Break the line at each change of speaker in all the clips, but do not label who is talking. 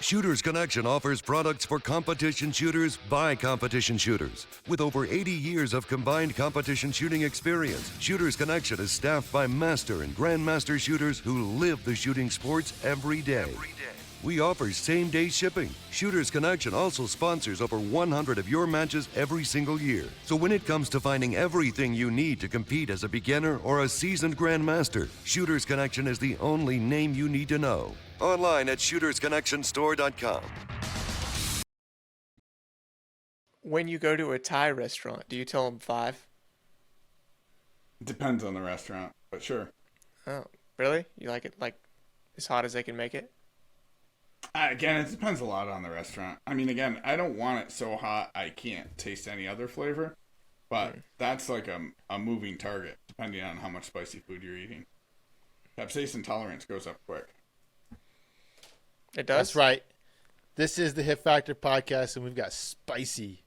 Shooters Connection offers products for competition shooters by competition shooters. With over 80 years of combined competition shooting experience, Shooters Connection is staffed by master and grandmaster shooters who live the shooting sports every day. We offer same-day shipping. Shooters Connection also sponsors over 100 of your matches every single year. So when it comes to finding everything you need to compete as a beginner or a seasoned grandmaster, Shooters Connection is the only name you need to know. Online at shootersconnectionstore.com.
When you go to a Thai restaurant, do you tell them 5?
Depends on the restaurant, but sure.
Oh, really? You like it like as hot as they can make it?
Again, it depends a lot on the restaurant. I mean, again, I don't want it so hot I can't taste any other flavor, but that's like a moving target depending on how much spicy food you're eating. Capsaicin tolerance goes up quick.
It does?
That's right. This is the Hit Factor podcast, and we've got spicy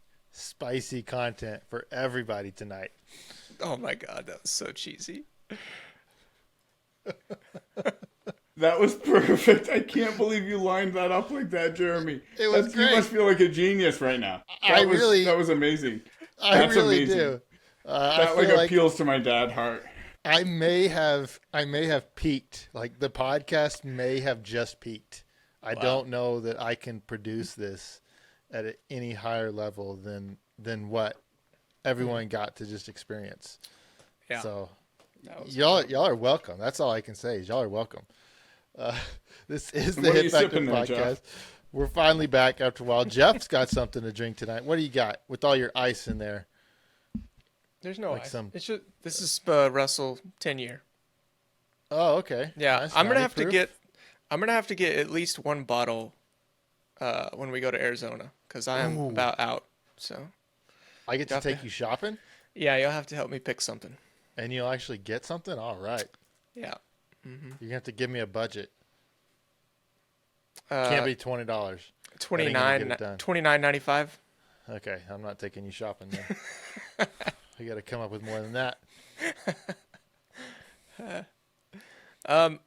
content for everybody tonight.
Oh my God, that was so cheesy.
That was perfect. I can't believe you lined that up like that, Jeremy.
It was great.
You must feel like a genius right now. That was amazing. That's
really
amazing.
do.
That appeals to my dad heart.
I may have peaked. Like the podcast may have just peaked. I don't know that I can produce this at any higher level than what everyone got to just experience.
Yeah.
So y'all are welcome. That's all I can say is y'all are welcome. This is the Hit Factor podcast.
Jeff?
We're finally back after a while. Jeff's got something to drink tonight. What do you got with all your ice in there?
There's no
Like
ice.
some-
This is Russell 10-year.
Oh, okay.
Yeah,
Nice.
I'm gonna
90
have
proof.
to get at least one bottle when we go to Arizona because I am about out. So
I get to take you shopping,
yeah, you'll have to help me pick something.
and you'll actually get something. All right.
Yeah.
You're gonna have to give me a budget. Can't be $20.
$29.95.
Okay, I'm not taking you shopping then. I got to come up with more than that.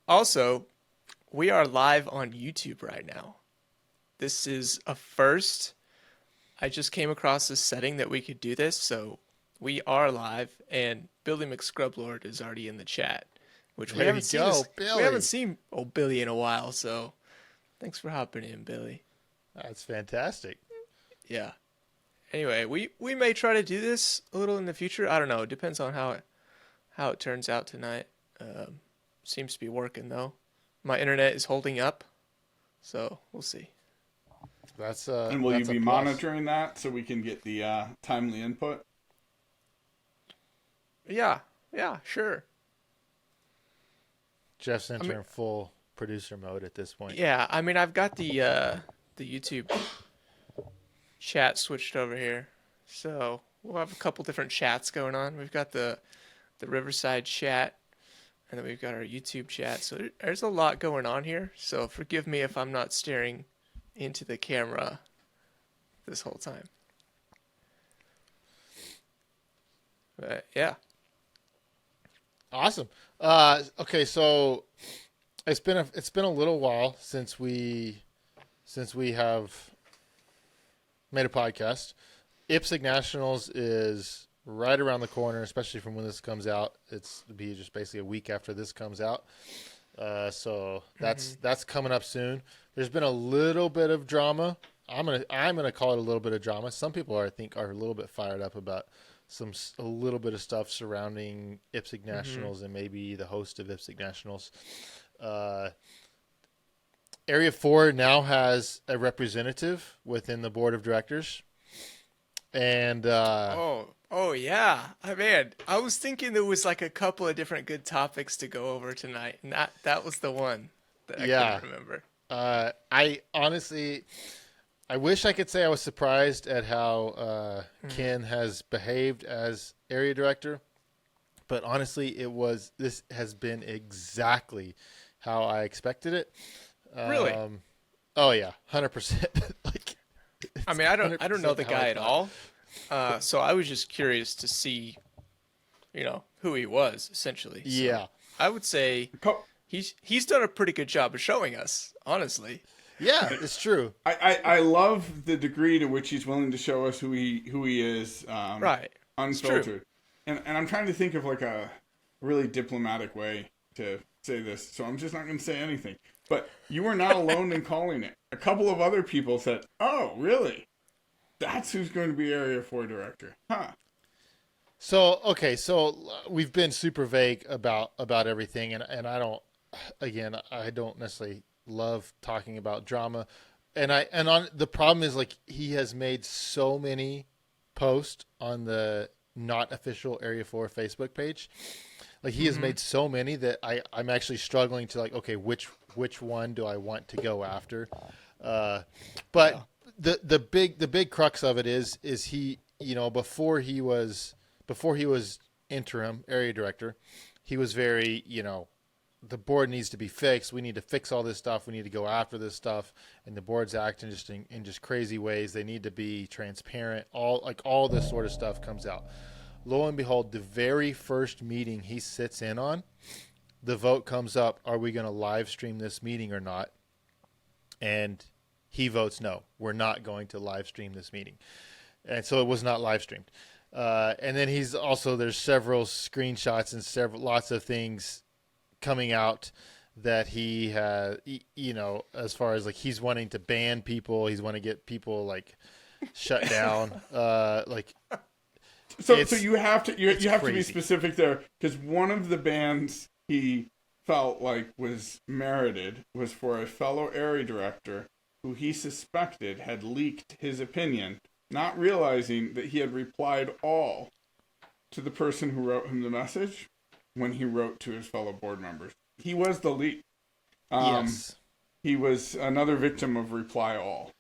Also, we are live on YouTube right now. This is a first. I just came across this setting that we could do this, so we are live, and Billy McScrublord is already in the chat, which we
There
haven't
you
seen.
go, Billy.
We haven't seen old Billy in a while, so thanks for hopping in, Billy.
That's fantastic.
Yeah. Anyway, we may try to do this a little in the future. I don't know. It depends on how it turns out tonight. Seems to be working though. My internet is holding up, so we'll see.
That's
And will you
that's a
be
plus.
monitoring that so we can get the timely input?
Yeah, sure.
Jeff's entering full producer mode at this point.
Yeah, I mean I've got the YouTube chat switched over here, so we'll have a couple different chats going on. We've got the Riverside chat, and then we've got our YouTube chat. So there's a lot going on here. So forgive me if I'm not staring into the camera this whole time. But yeah.
Awesome. Okay, so it's been a little while since we have made a podcast. IPSC Nationals is right around the corner, especially from when this comes out. It's to be just basically a week after this comes out. So that's coming up soon. There's been a little bit of drama. I'm gonna call it a little bit of drama. Some people I think are a little bit fired up about a little bit of stuff surrounding IPSC Nationals and maybe the host of IPSC Nationals. Area 4 now has a representative within the board of directors. And
Oh yeah. I was thinking there was like a couple of different good topics to go over tonight, and that was the one that I couldn't remember.
I honestly, I wish I could say I was surprised at how Ken has behaved as area director, but honestly, this has been exactly how I expected it.
Really?
Oh yeah, 100%. Like,
I mean, I don't know the guy at all. So I was just curious to see, who he was essentially. So
yeah.
I would say he's done a pretty good job of showing us, honestly.
Yeah, it's true.
I love the degree to which he's willing to show us who he is,
Right.
unfiltered. And I'm trying to think of like a really diplomatic way to say this, so I'm just not going to say anything. But you were not alone in calling it. A couple of other people said, "Oh, really? That's who's going to be Area 4 director, huh?"
So we've been super vague about everything, and I don't necessarily love talking about drama, the problem is like he has made so many posts on the not official Area 4 Facebook page. Like he has made so many that I'm actually struggling to like, okay, which one do I want to go after? But the big crux of it is he, before he was interim area director, he was very, the board needs to be fixed. We need to fix all this stuff. We need to go after this stuff. And the board's acting in just crazy ways. They need to be transparent. All this sort of stuff comes out. Lo and behold, the very first meeting he sits in on, the vote comes up, are we going to live stream this meeting or not? And he votes no, we're not going to live stream this meeting. And so it was not live streamed. And then there's several screenshots and lots of things coming out that he had, as far as like he's wanting to ban people, he's wanting to get people like shut down,
So you have to you have to be
crazy.
specific there, because one of the bans he felt like was merited was for a fellow area director who he suspected had leaked his opinion, not realizing that he had replied all to the person who wrote him the message when he wrote to his fellow board members. He was the leak.
Yes.
He was another victim of reply all.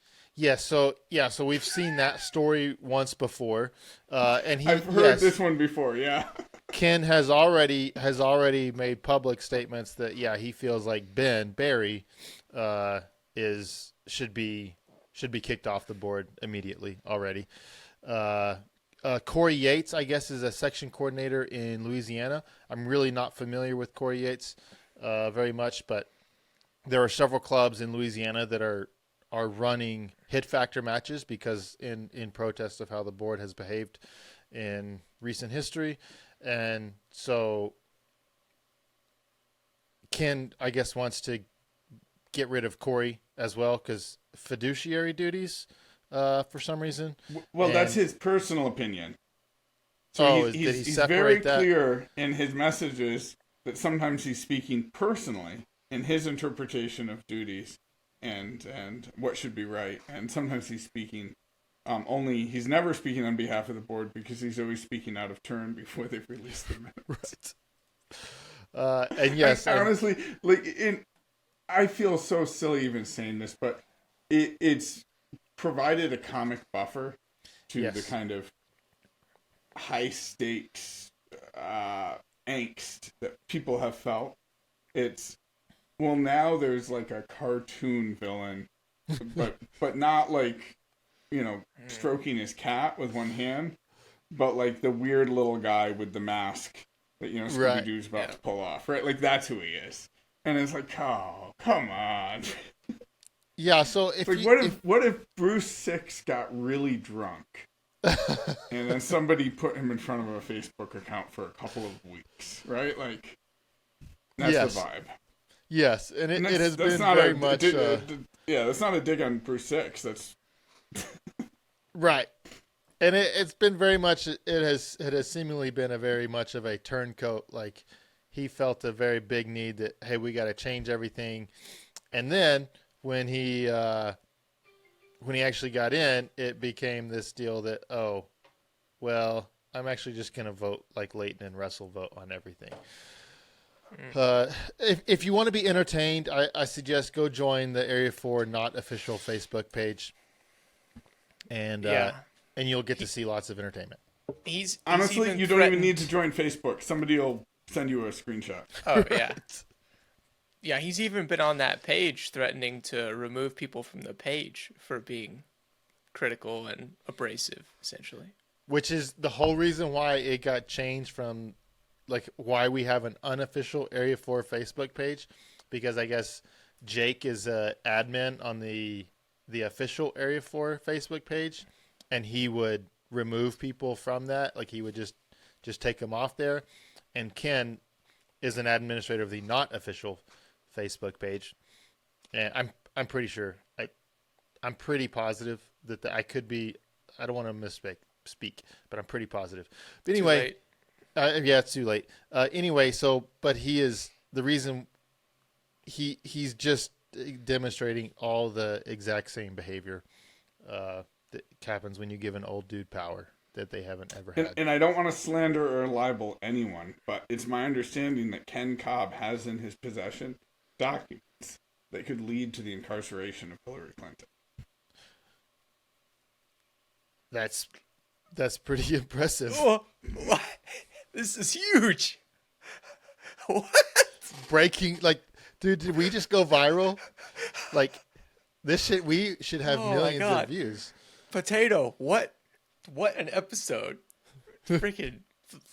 So we've seen that story once before, and
I've heard this one before. Yeah,
Ken has already made public statements that he feels like Barry should be kicked off the board immediately already. Corey Yates, I guess, is a section coordinator in Louisiana. I'm really not familiar with Corey Yates very much, but there are several clubs in Louisiana that are running hit factor matches because in protest of how the board has behaved in recent history. And so Ken, I guess, wants to get rid of Corey as well because fiduciary duties for some reason.
Well, that's his personal opinion. So he's very clear in his messages that sometimes he's speaking personally in his interpretation of duties and what should be right, and sometimes he's speaking he's never speaking on behalf of the board because he's always speaking out of turn before they've released the minutes.
Right. And yes,
honestly, I feel so silly even saying this, but it's provided a comic buffer to the kind of high stakes angst that people have felt. Well, now there's like a cartoon villain, but not like, stroking his cat with one hand, but like the weird little guy with the mask that, Scooby-Doo's about to pull off, right? Like that's who he is. And it's like, oh, come on.
Yeah, so
what if Bruce Six got really drunk and then somebody put him in front of a Facebook account for a couple of weeks, right? Like, that's the vibe.
Yes, and it has been very much...
that's not a dig on Bruce Six. That's...
Right. And it's been very much... It has seemingly been a very much of a turncoat. Like, he felt a very big need that, hey, we got to change everything. And then, when he actually got in, it became this deal that, oh, well, I'm actually just going to vote like Leighton and Russell vote on everything. If you want to be entertained, I suggest go join the Area 4 not official Facebook page, and you'll get to see lots of entertainment.
He's
honestly, you don't even need to join Facebook. Somebody will send you a screenshot.
Oh yeah, yeah. He's even been on that page threatening to remove people from the page for being critical and abrasive, essentially.
Which is the whole reason why it got changed from. Like why we have an unofficial Area 4 Facebook page, because I guess Jake is a admin on the official Area 4 Facebook page, and he would remove people from that. Like he would just take them off there. And Ken is an administrator of the not official Facebook page, and I'm pretty sure I'm pretty positive that I could be. I don't want to speak, but I'm pretty positive. But anyway, yeah, it's too late. Anyway, but he is the reason. He's just demonstrating all the exact same behavior that happens when you give an old dude power that they haven't ever had.
And I don't want to slander or libel anyone, but it's my understanding that Ken Cobb has in his possession documents that could lead to the incarceration of Hillary Clinton.
That's pretty impressive.
Oh, what? This is huge. What?
Breaking, like, dude, did we just go viral? Like, this shit, we should have millions of views.
Potato, what an episode. Freaking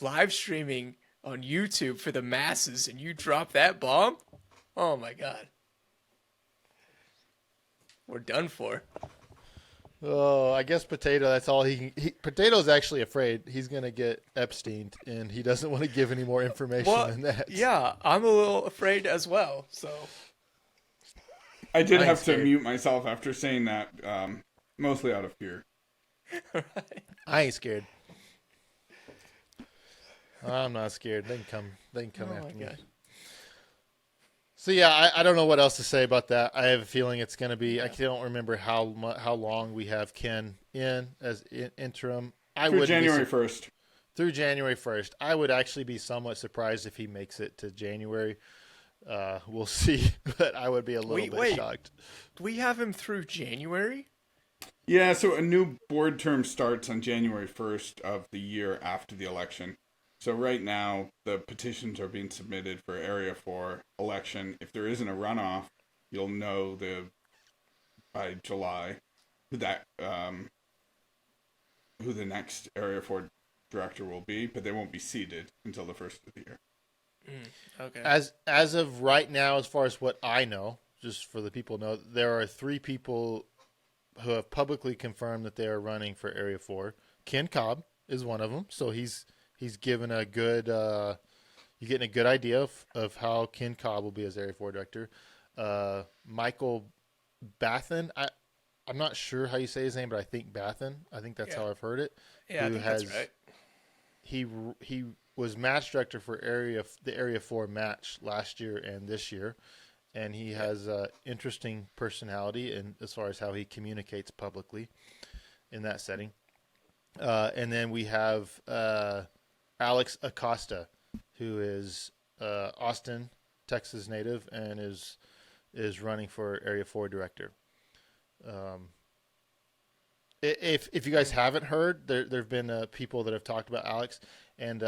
live streaming on YouTube for the masses, and you drop that bomb? Oh my God. We're done for.
Oh, I guess Potato, that's all Potato's actually afraid he's going to get Epsteined, and he doesn't want to give any more information than that.
Yeah, I'm a little afraid as well, so.
I did have to mute myself after saying that, mostly out of fear.
Right.
I ain't scared. I'm not scared. They can come after me.
God.
So yeah, I don't know what else to say about that. I have a feeling it's going to be. I don't remember how long we have Ken in as interim.
Through January 1st.
Through January 1st. I would actually be somewhat surprised if he makes it to January. We'll see, but I would be a little bit shocked.
Do we have him through January?
Yeah, so a new board term starts on January 1st of the year after the election. So right now, the petitions are being submitted for Area 4 election. If there isn't a runoff, you'll know by July who the next Area 4 director will be, but they won't be seated until the first of the year.
Okay.
As of right now, as far as what I know, just for the people to know, there are 3 people who have publicly confirmed that they are running for Area 4. Ken Cobb is one of them, so he's given a good you're getting a good idea of how Ken Cobb will be as Area 4 director. Michael Bathen, I'm not sure how you say his name, but I think Bathen. I think that's how I've heard it.
Yeah, I think that's right.
He was match director for the Area 4 match last year and this year, and he has an interesting personality in as far as how he communicates publicly in that setting. And then we have Alex Acosta, who is Austin, Texas native, and is running for Area 4 director. If you guys haven't heard, there have been people that have talked about Alex, and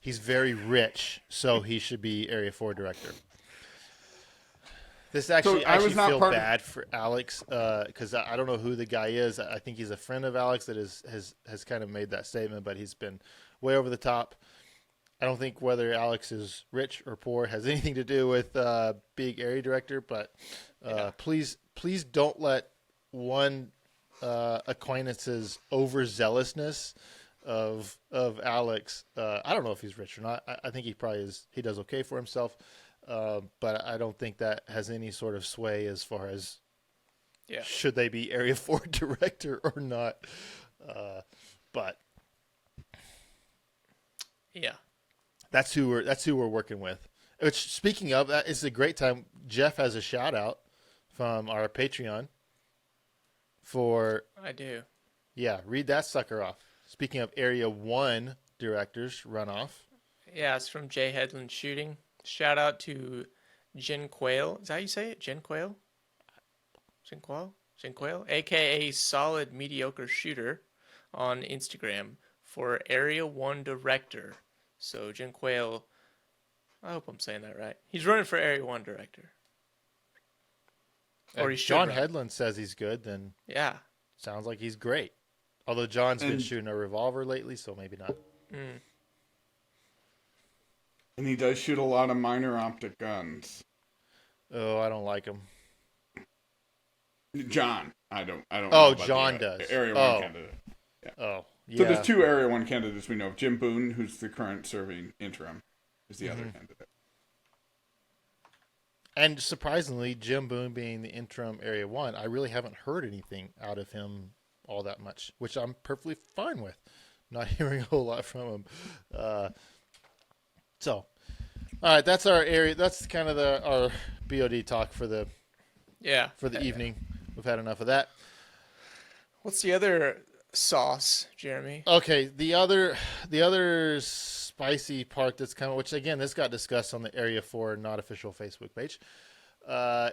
he's very rich, so he should be Area 4 director. This actually, I feel bad for Alex because I don't know who the guy is. I think he's a friend of Alex that has kind of made that statement, but he's been way over the top. I don't think whether Alex is rich or poor has anything to do with being area director, but please don't let one acquaintance's overzealousness of Alex. I don't know if he's rich or not. I think he probably is. He does okay for himself. But I don't think that has any sort of sway as far as should they be Area 4 director or not. But
yeah,
that's who we're working with. Which, speaking of that, it's a great time. Jeff has a shout out from our Patreon for.
I do.
Yeah, read that sucker off. Speaking of Area 1 directors runoff.
Yeah, it's from Jay Headland Shooting. Shout out to Jen Quayle. Is that how you say it? Jen Quayle? Jen Quayle? A.K.a. Solid Mediocre Shooter on Instagram for Area 1 Director. So Jen Quayle, I hope I'm saying that right. He's running for Area 1 Director. Or he should
John
run.
Headland says he's good, then
Yeah.
sounds like he's great. Although John's been shooting a revolver lately, so maybe not.
And he does shoot a lot of minor optic guns.
Oh, I don't like him.
John. I don't know
Oh,
about
John
the,
does.
Area 1 candidate.
Oh, yeah.
So there's 2 Area 1 candidates we know of. Jim Boone, who's the current serving interim, is the other candidate.
And surprisingly, Jim Boone being the interim Area 1, I really haven't heard anything out of him all that much, which I'm perfectly fine with. Not hearing a whole lot from him. So, all right, that's our area. That's kind of our BOD talk for the evening. We've had enough of that.
What's the other sauce, Jeremy?
Okay, the other spicy part that's coming, which again this got discussed on the Area 4 not official Facebook page,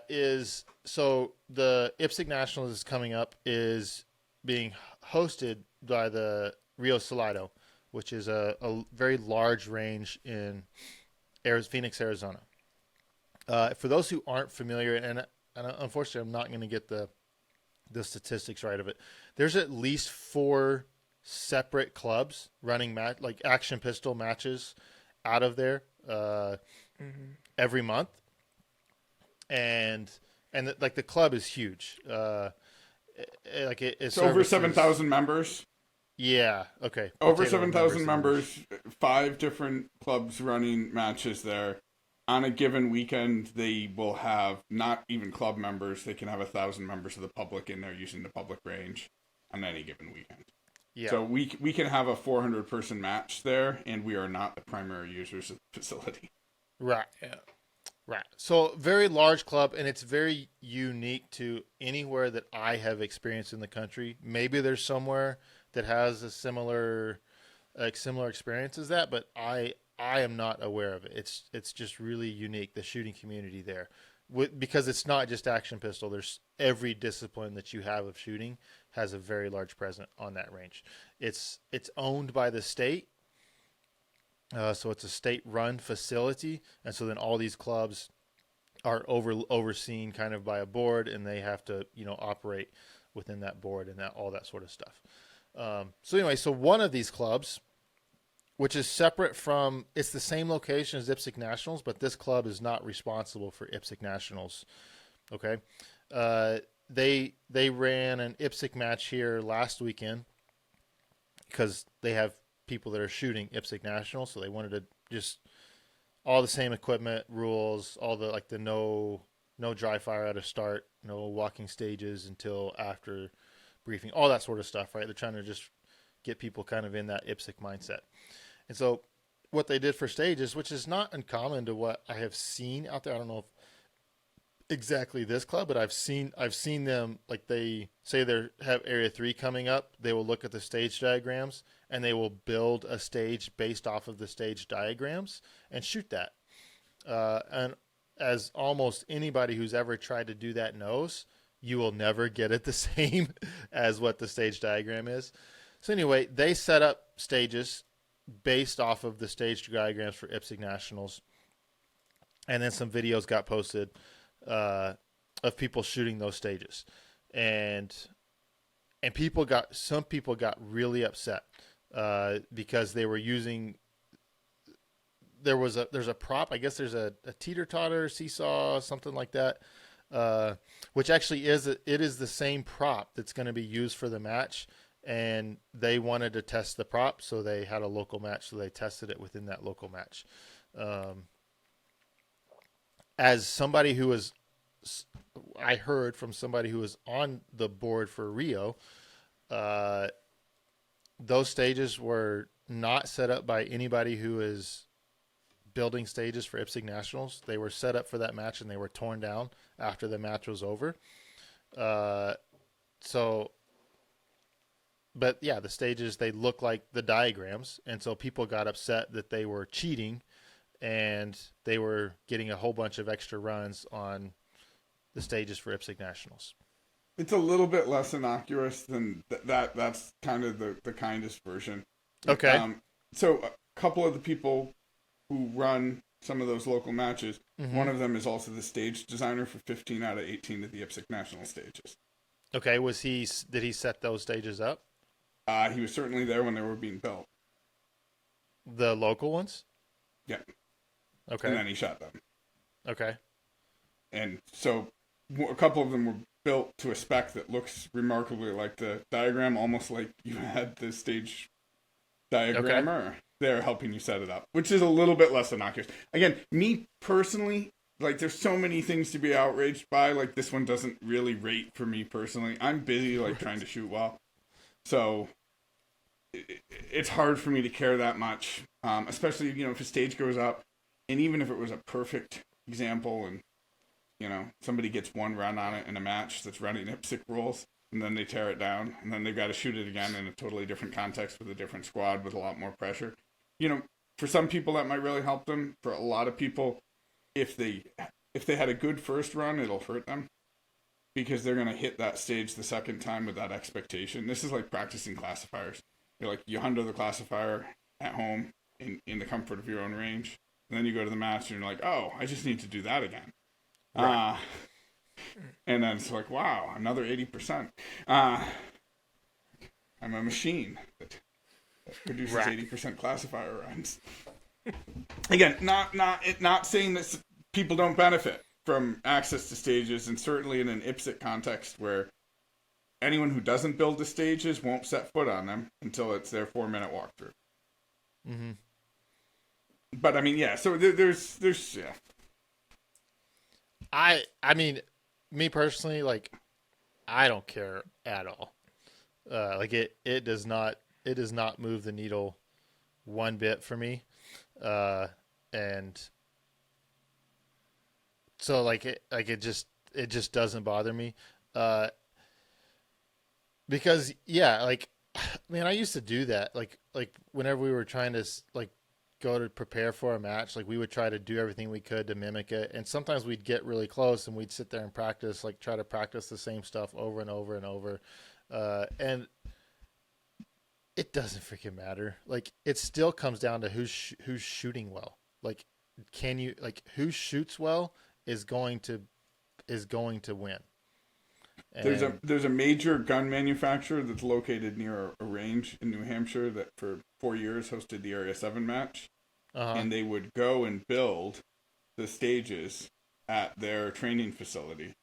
is so the IPSC Nationals is coming up, is being hosted by the Rio Salado, which is a very large range in Phoenix, Arizona. For those who aren't familiar, and unfortunately I'm not going to get the statistics right of it, there's at least 4 separate clubs running like action pistol matches out of there every month, and like the club is huge.
It's over 7,000 members.
Yeah. Okay.
Over 7,000 members. 5 different clubs running matches there. On a given weekend, they will have not even club members. They can have 1,000 members of the public in there using the public range on any given weekend.
Yeah.
So we can have a 400-person match there, and we are not the primary users of the facility.
Right.
Yeah.
Right. So very large club, and it's very unique to anywhere that I have experienced in the country. Maybe there's somewhere that has a similar experience as that, but I am not aware of it. It's just really unique, the shooting community there, because it's not just action pistol. There's every discipline that you have of shooting has a very large presence on that range. It's owned by the state, so it's a state-run facility, and so then all these clubs are overseen kind of by a board, and they have to operate within that board and all that sort of stuff. So anyway, so one of these clubs, which is separate from, it's the same location as IPSC Nationals, but this club is not responsible for IPSC Nationals. Okay. They ran an IPSC match here last weekend because they have people that are shooting IPSC Nationals. So they wanted to just all the same equipment, rules, all the no dry fire at a start, no walking stages until after briefing, all that sort of stuff, right? They're trying to just get people kind of in that IPSC mindset. And so what they did for stages, which is not uncommon to what I have seen out there. I don't know if exactly this club, but I've seen them, like they say they have Area 3 coming up. They will look at the stage diagrams and they will build a stage based off of the stage diagrams and shoot that. And as almost anybody who's ever tried to do that knows, you will never get it the same as what the stage diagram is. So anyway, they set up stages based off of the stage diagrams for IPSC Nationals. And then some videos got posted of people shooting those stages. And some people got really upset because they were using, there's a prop, I guess there's a teeter-totter, seesaw, something like that, which actually is the same prop that's going to be used for the match. And they wanted to test the prop, so they had a local match, so they tested it within that local match. As somebody who was, I heard from somebody who was on the board for Rio, those stages were not set up by anybody who is building stages for IPSC Nationals. They were set up for that match, and they were torn down after the match was over. But yeah, the stages, they look like the diagrams. And so people got upset that they were cheating and they were getting a whole bunch of extra runs on the stages for IPSC Nationals.
It's a little bit less innocuous than that. That's kind of the kindest version.
Okay.
So a couple of the people who run some of those local matches, one of them is also the stage designer for 15 out of 18 of the IPSC National stages.
Okay. Did he set those stages up?
He was certainly there when they were being built.
The local ones?
Yeah.
Okay.
And then he shot them.
Okay.
And so a couple of them were built to a spec that looks remarkably like the diagram, almost like you had the stage diagrammer there helping you set it up, which is a little bit less innocuous. Again, me personally, like, there's so many things to be outraged by. Like, this one doesn't really rate for me personally. I'm busy, like, trying to shoot well. So it's hard for me to care that much, especially, you know, if a stage goes up, and even if it was a perfect example and, you know, somebody gets one run on it in a match that's running IPSC rules, and then they tear it down, and then they've got to shoot it again in a totally different context with a different squad with a lot more pressure. You know, for some people that might really help them. For a lot of people, if they had a good first run, it'll hurt them, because they're going to hit that stage the second time with that expectation. This is like practicing classifiers. You're like, you hundo the classifier at home in the comfort of your own range, and then you go to the match and you're like, oh, I just need to do that again. Right. And then it's like, wow, another 80%. I'm a machine that produces 80% classifier runs. Again, not saying that people don't benefit from access to stages, and certainly in an IPSC context where anyone who doesn't build the stages won't set foot on them until it's their 4-minute walkthrough.
Mm-hmm.
But I mean, yeah. So there's yeah.
I mean, me personally, like, I don't care at all. Like, it does not move the needle one bit for me. And so it just doesn't bother me. Because yeah, like, man, I used to do that. Like whenever we were trying to like go to prepare for a match, like, we would try to do everything we could to mimic it. And sometimes we'd get really close and we'd sit there and practice, like, try to practice the same stuff over and over and over. And it doesn't freaking matter. Like, it still comes down to who's shooting well. Like, who shoots well is going to win. And
There's a major gun manufacturer that's located near a range in New Hampshire that for 4 years hosted the Area 7 match. And they would go and build the stages at their training facility.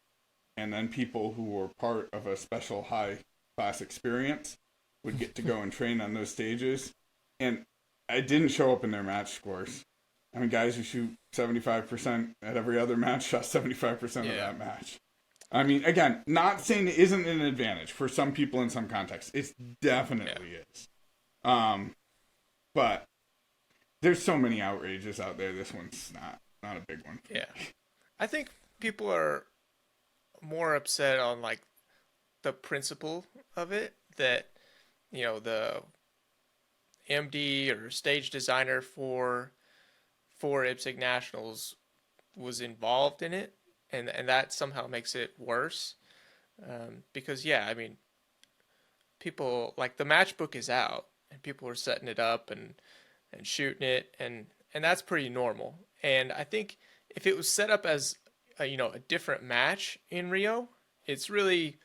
And then people who were part of a special high class experience would get to go and train on those stages. And I didn't show up in their match scores. I mean, guys who shoot 75% at every other match shot 75% of that match. I mean, again, not saying it isn't an advantage for some people in some contexts. It definitely is. But there's so many outrages out there. This one's not a big one.
Yeah. I think people are more upset on, like, the principle of it, that, you know, the MD or stage designer for IPSC Nationals was involved in it, and that somehow makes it worse. Because, yeah, I mean, people, like, the match book is out, and people are setting it up and shooting it, and that's pretty normal. And I think if it was set up as a different match in Rio, it's really,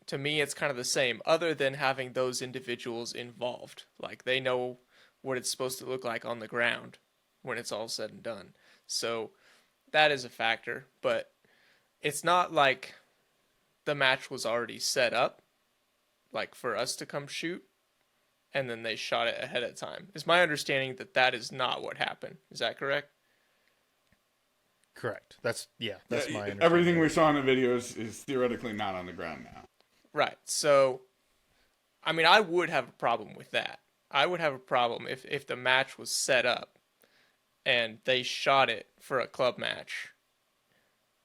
to me, it's kind of the same, other than having those individuals involved. Like, they know what it's supposed to look like on the ground when it's all said and done. So that is a factor, but it's not like the match was already set up, like, for us to come shoot, and then they shot it ahead of time. It's my understanding that is not what happened. Is that correct?
Correct. That's my understanding.
Everything we saw in the videos is theoretically not on the ground now.
Right. So, I mean, I would have a problem with that. I would have a problem if the match was set up and they shot it for a club match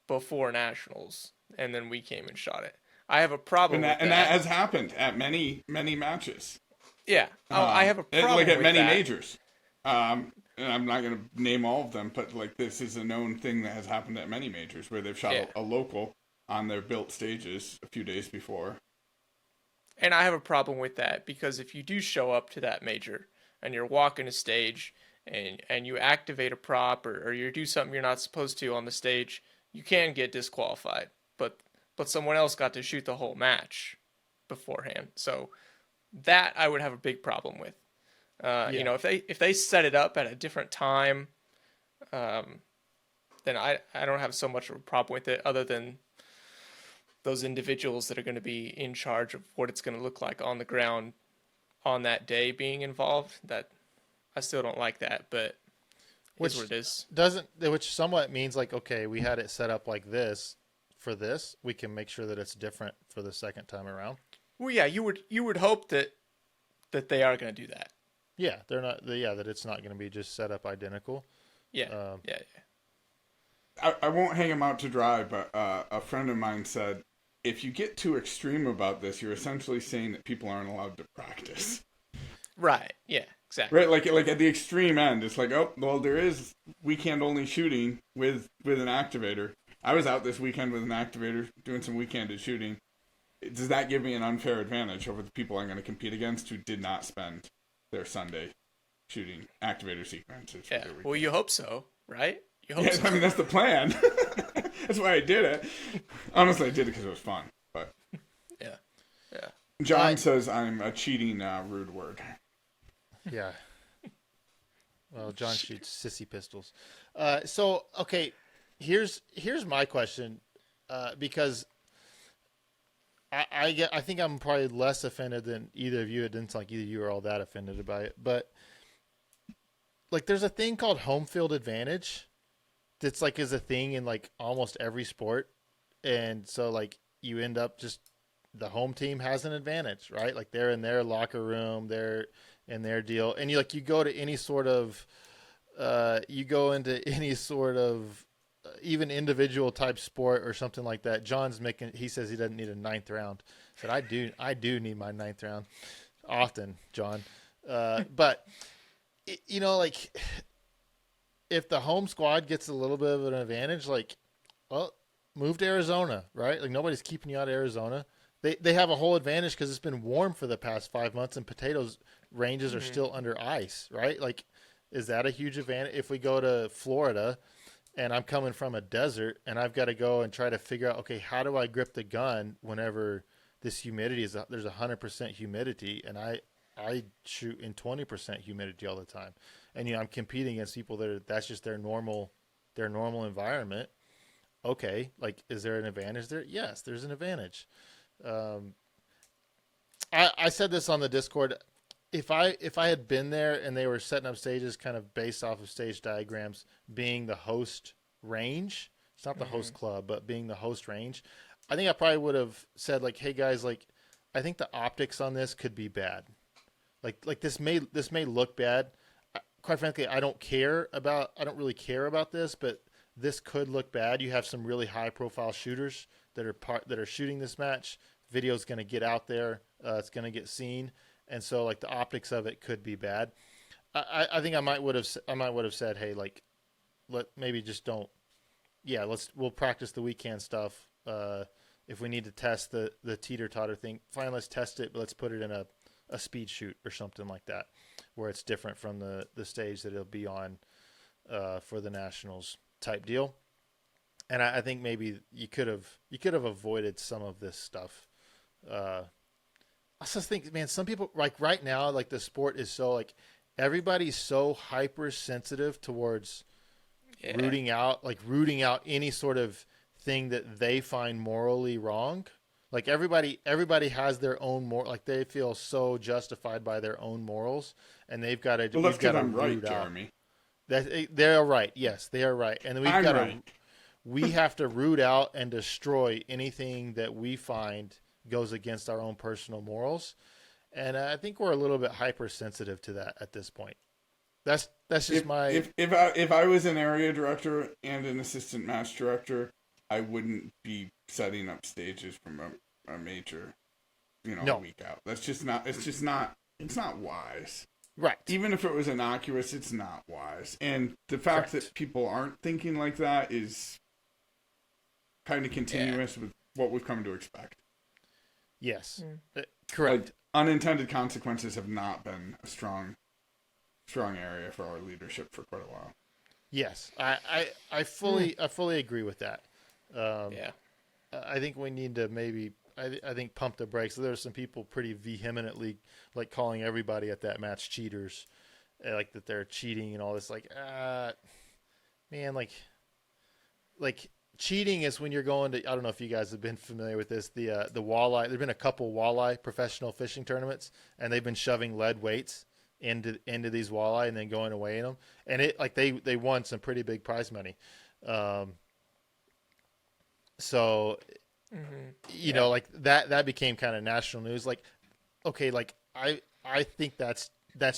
before Nationals, and then we came and shot it. I have a problem with that.
And that has happened at many, many matches.
Yeah. I have a problem
like at
with
many
that.
majors. And I'm not going to name all of them, but, like, this is a known thing that has happened at many majors where they've shot a local on their built stages a few days before.
And I have a problem with that, because if you do show up to that major and you're walking a stage and you activate a prop or you do something you're not supposed to on the stage, you can get disqualified. But someone else got to shoot the whole match beforehand. So that I would have a big problem with. If they set it up at a different time, then I don't have so much of a problem with it, other than those individuals that are going to be in charge of what it's going to look like on the ground on that day being involved. That I still don't like that, but
Which
is what it is.
which somewhat means like, okay, we had it set up like this for this. We can make sure that it's different for the second time around.
Well, yeah, you would hope that they are going to do that.
Yeah, they're not. Yeah, that it's not going to be just set up identical.
Yeah, yeah.
I won't hang him out to dry, but a friend of mine said, if you get too extreme about this, you're essentially saying that people aren't allowed to practice.
Right. Yeah. Exactly.
Right, like at the extreme end, it's like, oh, well, there is weekend only shooting with an activator. I was out this weekend with an activator doing some weekended shooting. Does that give me an unfair advantage over the people I'm going to compete against who did not spend their Sunday shooting activator sequences?
Yeah. Well, you hope so, right? You hope so.
I mean, that's the plan. That's why I did it. Honestly, I did it because it was fun. But
yeah. Yeah.
John says I'm a cheating rude word.
Yeah. Well, John shoots sissy pistols. So okay, here's my question, because I think I'm probably less offended than either of you. It didn't sound like either of you are all that offended by it, but like there's a thing called home field advantage that's like is a thing in like almost every sport, and so like you end up just the home team has an advantage, right? Like they're in their locker room, they're in their deal, and you go to any sort of even individual type sport or something like that. He says he doesn't need a ninth round. I said I do need my ninth round often, John. But like if the home squad gets a little bit of an advantage, like, well, move to Arizona, right? Like nobody's keeping you out of Arizona. They have a whole advantage because it's been warm for the past 5 months and potatoes ranges are still under ice, right? Like, is that a huge advantage? If we go to Florida and I'm coming from a desert and I've got to go and try to figure out, okay, how do I grip the gun whenever this humidity there's 100% humidity and I shoot in 20% humidity all the time. And, I'm competing against people that's just their normal environment. Okay. Like, is there an advantage there? Yes, there's an advantage. I said this on the Discord. If I had been there and they were setting up stages kind of based off of stage diagrams, being the host range, it's not the host club, but being the host range, I think I probably would have said like, hey guys, like I think the optics on this could be bad. Like this may look bad. Quite frankly, I don't really care about this, but this could look bad. You have some really high profile shooters that are shooting this match. Video's going to get out there. It's going to get seen. And so like the optics of it could be bad. I think I might would have said, hey, like maybe just don't. Yeah, we'll practice the weekend stuff. If we need to test the teeter totter thing, fine, let's test it, but let's put it in a speed shoot or something like that, where it's different from the stage that it'll be on for the Nationals type deal. And I think maybe you could have avoided some of this stuff. I just think, man, some people like right now, like the sport is so like everybody's so hypersensitive towards rooting out any sort of thing that they find morally wrong. Like everybody has their own like they feel so justified by their own morals, and they've got to.
Well, that's because I'm right, Jeremy.
They're right. Yes, they are right, and we've got to. We have to root out and destroy anything that we find goes against our own personal morals, and I think we're a little bit hypersensitive to that at this point. That's just my.
If I was an area director and an assistant match director, I wouldn't be setting up stages from a major, a week out. That's just not. It's not wise.
Right.
Even if it was innocuous, it's not wise. And the fact that people aren't thinking like that is kind of continuous with what we've come to expect.
Yes. Correct.
Like, unintended consequences have not been a strong area for our leadership for quite a while.
Yes. I fully agree with that. I think we need to maybe I think pump the brakes. There's some people pretty vehemently like calling everybody at that match cheaters, like that they're cheating and all this. Like, man, like cheating is when you're going to, I don't know if you guys have been familiar with this, the walleye. There've been a couple walleye professional fishing tournaments, and they've been shoving lead weights into these walleye and then going away in them, and it like they won some pretty big prize money. So you know, like that became kind of national news. Like, okay, like I think that's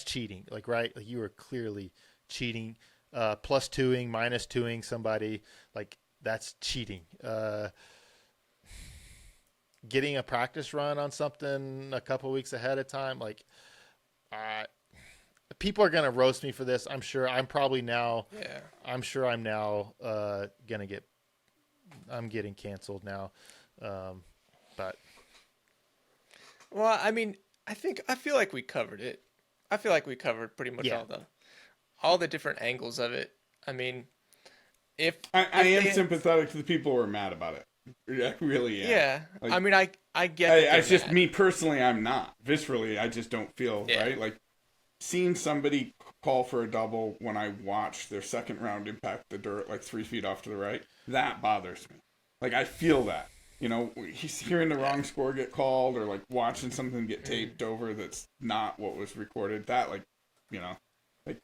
cheating. Like, right? Like, you are clearly cheating. Plus twoing, minus twoing somebody, like, that's cheating. Getting a practice run on something a couple weeks ahead of time, like, people are gonna roast me for this. I'm sure. I'm probably now. Yeah. I'm sure I'm now gonna get. I'm getting canceled now, but.
Well, I mean, I feel like we covered it. I feel like we covered pretty much all the different angles of it. I mean, if
I am sympathetic to the people who are mad about it. I really am.
Yeah.
Like,
I mean, I get it.
It's just me personally, I'm not. Viscerally, I just don't feel right. Like, seeing somebody call for a double when I watch their second round impact the dirt like 3 feet off to the right, that bothers me. Like, I feel that. You know, he's hearing the wrong score get called, or like watching something get taped over that's not what was recorded. That, like, you know, like,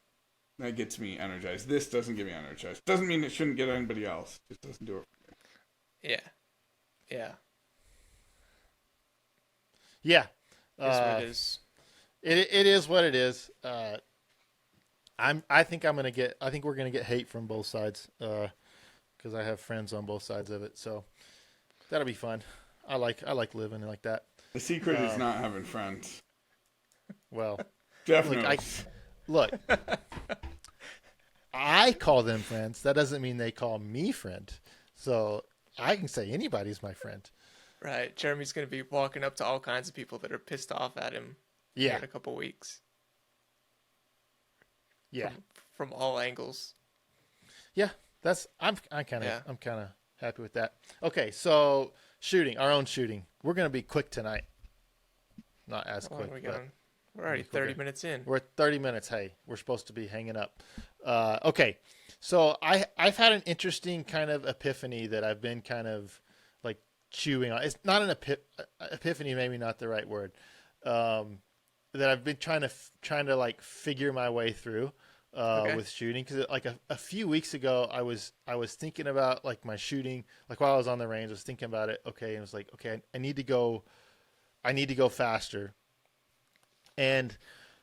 that gets me energized. This doesn't get me energized. Doesn't mean it shouldn't get anybody else. It just doesn't do it for me.
Yeah. Yeah.
Yeah.
It's what it is.
It is what it is. I think we're gonna get hate from both sides. Because I have friends on both sides of it. So that'll be fun. I like living like that.
The secret is not having friends.
Well,
definitely.
Look, I call them friends. That doesn't mean they call me friend. So I can say anybody's my friend.
Right. Jeremy's going to be walking up to all kinds of people that are pissed off at him in a couple weeks.
Yeah.
From all angles.
Yeah. I'm kind of happy with that. Okay, so our own shooting. We're going to be quick tonight. Not as quick.
We're already 30 minutes in.
We're at 30 minutes. Hey, we're supposed to be hanging up. Okay, so I've had an interesting kind of epiphany that I've been kind of like chewing on. It's not an epiphany, maybe not the right word. That I've been trying to like figure my way through. With shooting, because like a few weeks ago I was thinking about like my shooting, like while I was on the range I was thinking about it. Okay, and it was like, okay, I need to go faster, and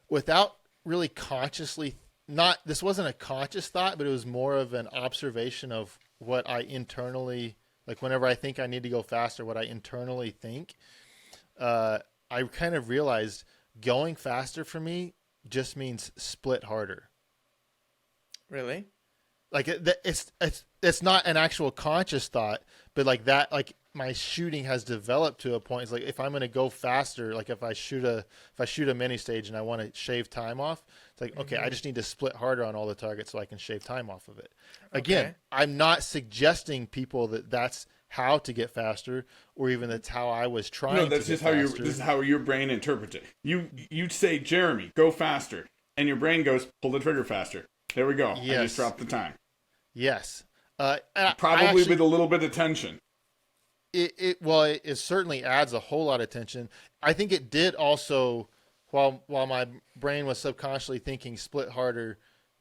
without really consciously, this wasn't a conscious thought, but it was more of an observation of what I internally, like whenever I think I need to go faster, what I internally think. I kind of realized going faster for me just means split harder.
Really?
Like it's not an actual conscious thought, but like that, like my shooting has developed to a point. It's like if I'm going to go faster, like if I shoot a mini stage and I want to shave time off, it's like, okay, I just need to split harder on all the targets so I can shave time off of it. Again, I'm not suggesting people that that's how to get faster, or even that's how I was trying. No,
that's
to
just
get
how
faster.
this is how your brain interprets it. You say, Jeremy, go faster, and your brain goes, pull the trigger faster. There we go. Yes. I just dropped the time.
Yes.
Probably with a little bit of tension.
It certainly adds a whole lot of tension. I think it did also, while my brain was subconsciously thinking split harder,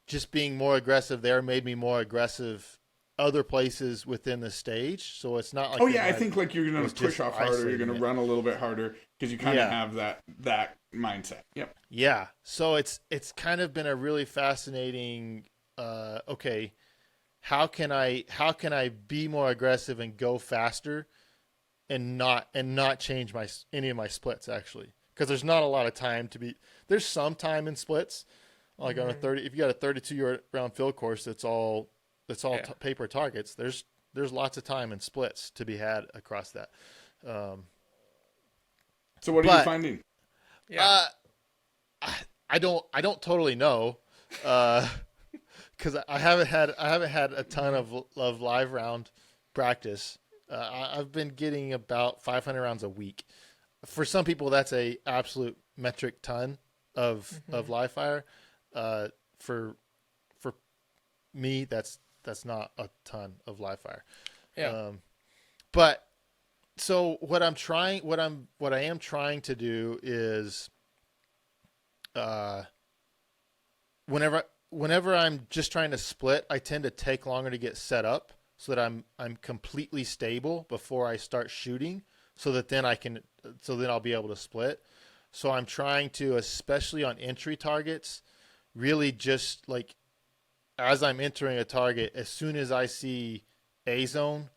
just being more aggressive there made me more aggressive other places within the stage. So it's not like,
I think like you're going to push off harder, you're going to run a little bit harder because you kind of have that mindset. Yep.
Yeah. So it's kind of been a really fascinating, okay, how can I be more aggressive and go faster and not change any of my splits, actually? Because there's not a lot of time there's some time in splits, like on a 30, if you got a 32 round field course, that's all paper targets. There's lots of time in splits to be had across that.
So what are you finding?
Yeah.
I don't totally know, because I haven't had a ton of live round practice. I've been getting about 500 rounds a week. For some people, that's a absolute metric ton of live fire. For me, that's not a ton of live fire.
Yeah.
But so what I am trying to do is, whenever I'm just trying to split, I tend to take longer to get set up so that I'm completely stable before I start shooting, so then I'll be able to split. So I'm trying to, especially on entry targets, really just like as I'm entering a target, as soon as I see A zone,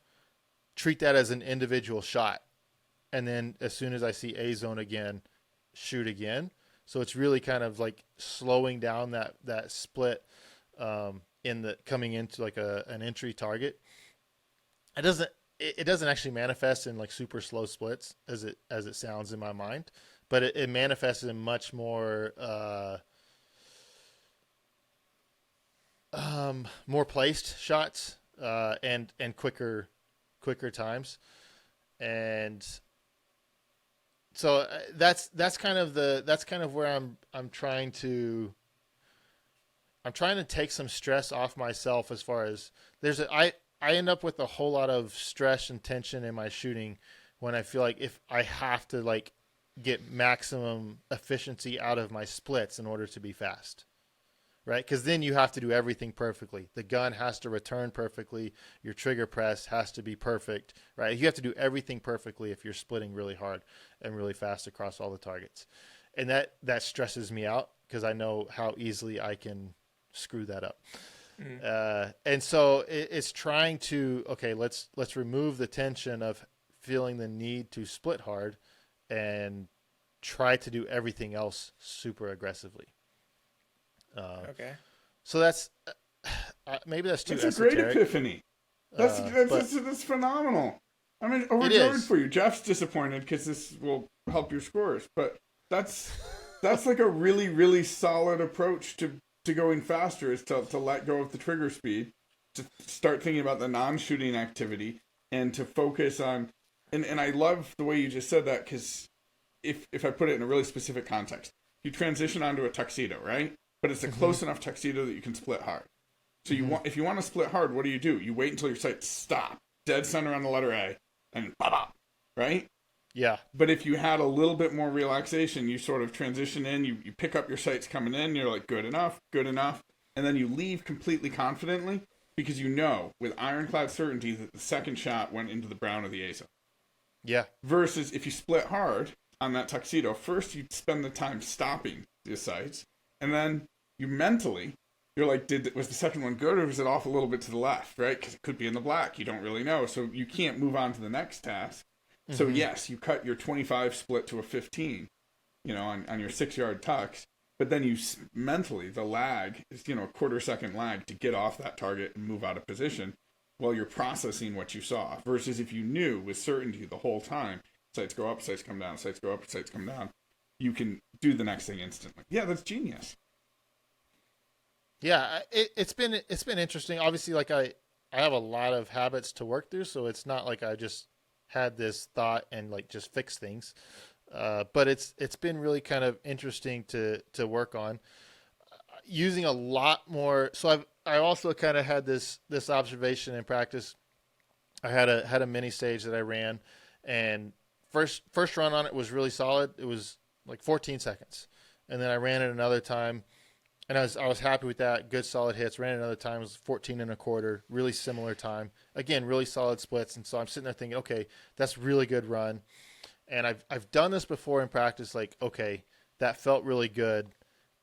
treat that as an individual shot. And then as soon as I see A zone again, shoot again. So it's really kind of like slowing down that split in the coming into like an entry target. It doesn't actually manifest in like super slow splits as it sounds in my mind, but it manifests in much more more placed shots and quicker times. And so that's kind of where I'm trying to take some stress off myself, as far as I end up with a whole lot of stress and tension in my shooting when I feel like if I have to like get maximum efficiency out of my splits in order to be fast. Right? Because then you have to do everything perfectly. The gun has to return perfectly. Your trigger press has to be perfect. Right? You have to do everything perfectly if you're splitting really hard and really fast across all the targets. And that stresses me out because I know how easily I can screw that up. And so it's trying to, okay, let's remove the tension of feeling the need to split hard and try to do everything else super aggressively.
Okay.
So that's maybe that's too
It's a
esoteric.
great epiphany. That's phenomenal. I mean, overjoyed for you. Jeff's disappointed because this will help your scores, but that's like a really, really solid approach to going faster, is to let go of the trigger speed, to start thinking about the non-shooting activity, and to focus on, and I love the way you just said that, because if I put it in a really specific context, you transition onto a tuxedo, right? But it's a close enough tuxedo that you can split hard. So if you want to split hard, what do? You wait until your sights stop, dead center on the letter A, and bop, right?
Yeah.
But if you had a little bit more relaxation, you sort of transition in, you pick up your sights coming in, you're like, good enough, and then you leave completely confidently, because you know with ironclad certainty that the second shot went into the brown of the A zone. Yeah. Versus if you split hard on that tuxedo, first you spend the time stopping the sights, and then you mentally, you're like, was the second one good, or was it off a little bit to the left, right? Because it could be in the black. You don't really know. So you can't move on to the next task. So yes, you cut your 25 split to a 15, on your 6-yard tux. But then you mentally, the lag is, a quarter-second lag to get off that target and move out of position while you're processing what you saw. Versus if you knew with certainty the whole time, sights go up, sights come down, sights go up, sights come down, you can do the next thing instantly. Yeah, that's genius. Yeah, it's been interesting. Obviously, like I have a lot of habits to work through, so it's not like I just had this thought and like just fix things. But it's been really kind of interesting to work on, using a lot more. So I also kind of had this observation in practice. I had a mini stage that I ran, and first run on it was really solid. It was like 14 seconds. And then I ran it another time, and I was happy with that. Good solid hits. Ran it another time, it was 14 and a quarter, really similar time. Again, really solid splits. And so I'm sitting there thinking, okay, that's really good run. And I've done this before in practice, like, okay, that felt really good.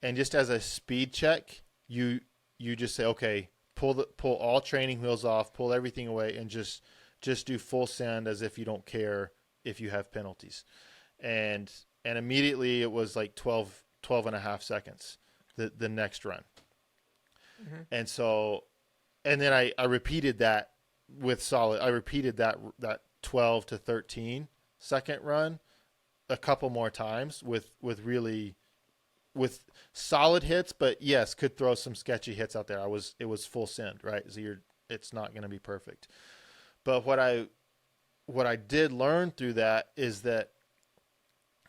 And just as a speed check, you just say, okay, pull all training wheels off, pull everything away, and just do full send as if you don't care if you have penalties. And immediately it was like 12 and a half seconds, the next run. And so, and then I repeated that with solid. I repeated that 12 to 13 second run a couple more times with solid hits, but yes, could throw some sketchy hits out there. It was full send, right? So it's not going to be perfect. But what I did learn through that is that,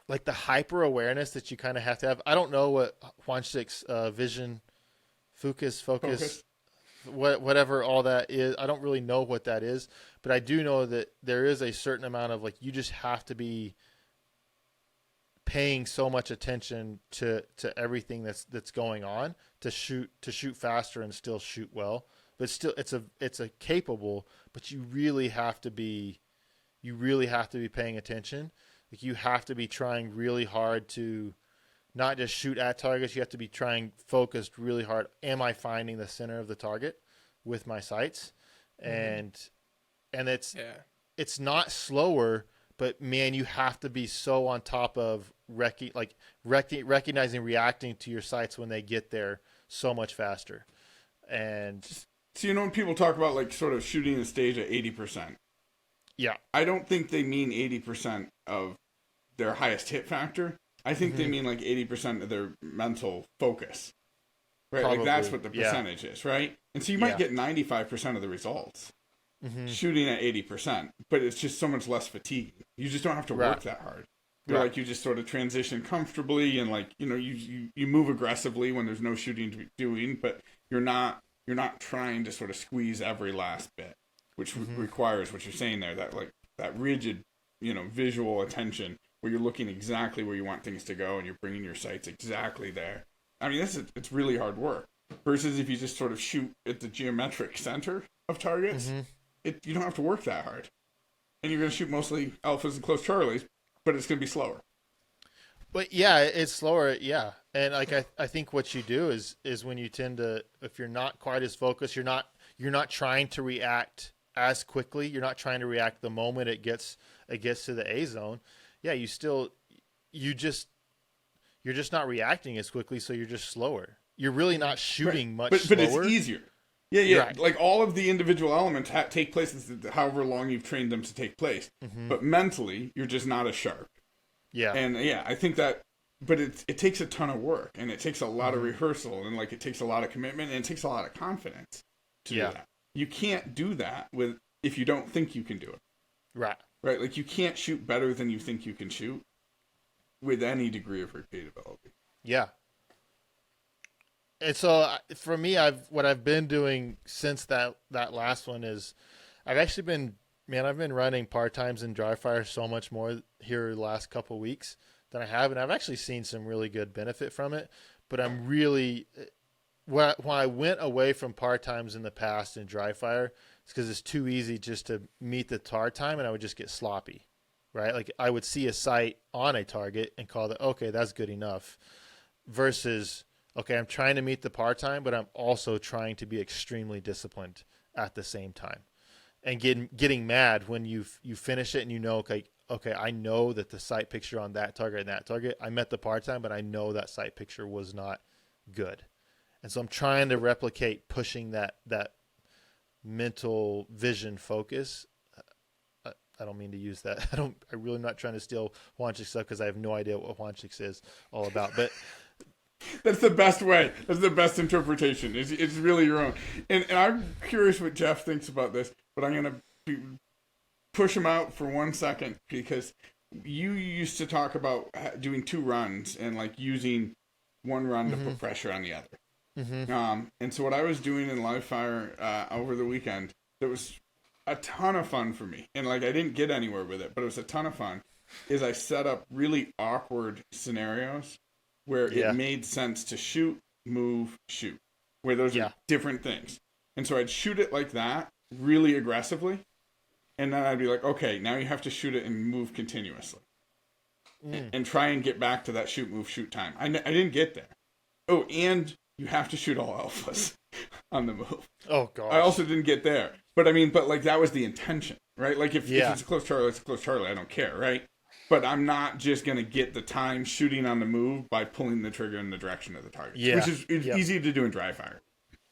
like, the hyper awareness that you kind of have to have. I don't know what Juanchik's vision focus
whatever all that is. I don't really know what that is, but I do know that there is a certain amount of, like, you just have to be paying so much attention to everything that's going on to shoot faster and still shoot well. But still, it's a capable, but you really have to be paying attention. Like, you have to be trying really hard to not just shoot at targets. You have to be trying focused really hard. Am I finding the center of the target with my sights? And it's not slower, but man, you have to be so on top of recognizing, reacting to your sights when they get there so much faster. And
so, when people talk about, like, sort of shooting the stage at 80%,
yeah,
I don't think they mean 80% of their highest hit factor. I think they mean like 80% of their mental focus, right?
Probably,
like that's what the percentage is, right? And so you might get 95% of the results shooting at 80%, but it's just so much less fatigue. You just don't have to work that hard. You're like, you just sort of transition comfortably, and, like, you move aggressively when there's no shooting to be doing, but you're not trying to sort of squeeze every last bit, which requires what you're saying there, that, like, that rigid, visual attention, where you're looking exactly where you want things to go and you're bringing your sights exactly there. I mean, it's really hard work. Versus if you just sort of shoot at the geometric center of targets, you don't have to work that hard. And you're going to shoot mostly alphas and close charlies, but it's going to be slower.
But yeah, it's slower. Yeah. And, like, I think what you do is when you tend to, if you're not quite as focused, you're not trying to react as quickly. You're not trying to react the moment it gets to the A zone. Yeah, you're just not reacting as quickly, so you're just slower. You're really not shooting much slower.
But it's easier. Yeah.
Right.
Like, all of the individual elements take place however long you've trained them to take place. But mentally, you're just not as sharp.
Yeah.
And I think that, but it takes a ton of work, and it takes a lot of rehearsal, and, like, it takes a lot of commitment, and it takes a lot of confidence to do that. You can't do that if you don't think you can do it.
Right.
Right, like, you can't shoot better than you think you can shoot with any degree of repeatability. Yeah.
And so for me, what I've been doing since that last one is I've been running part-times in dry fire so much more here the last couple of weeks than I have, and I've actually seen some really good benefit from it. But I'm really, when I went away from part-times in the past in dry fire, it's because it's too easy just to meet the tar time, and I would just get sloppy, right? Like, I would see a sight on a target and call it, okay, that's good enough, versus, okay, I'm trying to meet the par time, but I'm also trying to be extremely disciplined at the same time. And getting mad when you finish it and okay, I know that the sight picture on that target and that target, I met the par time, but I know that sight picture was not good. And so I'm trying to replicate pushing that mental vision focus. I don't mean to use that. I'm really not trying to steal Wanchik's stuff, because I have no idea what Wanchik's is all about. But
that's the best way. That's the best interpretation. It's really your own. And I'm curious what Jeff thinks about this, but I'm going to push him out for 1 second, because you used to talk about doing 2 runs and, like, using one run to put pressure on the other. And so what I was doing in live fire over the weekend, that was a ton of fun for me, and, like, I didn't get anywhere with it, but it was a ton of fun, is I set up really awkward scenarios where it made sense to shoot, move, shoot, where those are different things. And so I'd shoot it like that, really aggressively, and then I'd be like, okay, now you have to shoot it and move continuously. And try and get back to that shoot, move, shoot time. I didn't get there. Oh, and you have to shoot all alphas on the move.
Oh, gosh.
I also didn't get there. But, I mean, like, that was the intention, right? Like, if it's a close Charlie, it's a close Charlie. I don't care, right? But I'm not just going to get the time shooting on the move by pulling the trigger in the direction of the target.
Yeah.
Which is easy to do in dry fire.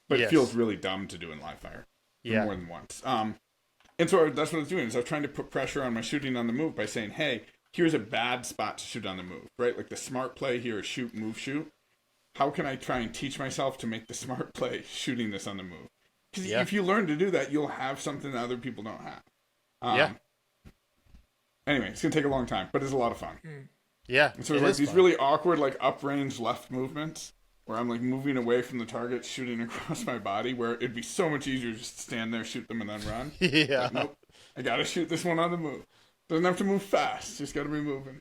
But it feels really dumb to do in live fire. More than once. And so that's what I was doing, is I was trying to put pressure on my shooting on the move by saying, hey, here's a bad spot to shoot on the move, right? Like, the smart play here is shoot, move, shoot. How can I try and teach myself to make the smart play shooting this on the move? Because if you learn to do that, you'll have something that other people don't have. Anyway, it's going to take a long time, but it's a lot of fun.
Yeah.
And so it's like these really awkward, like, up-range left movements where I'm like moving away from the target, shooting across my body, where it'd be so much easier just to stand there, shoot them, and then run.
Yeah.
But nope. I gotta shoot this one on the move. Doesn't have to move fast. Just gotta be moving.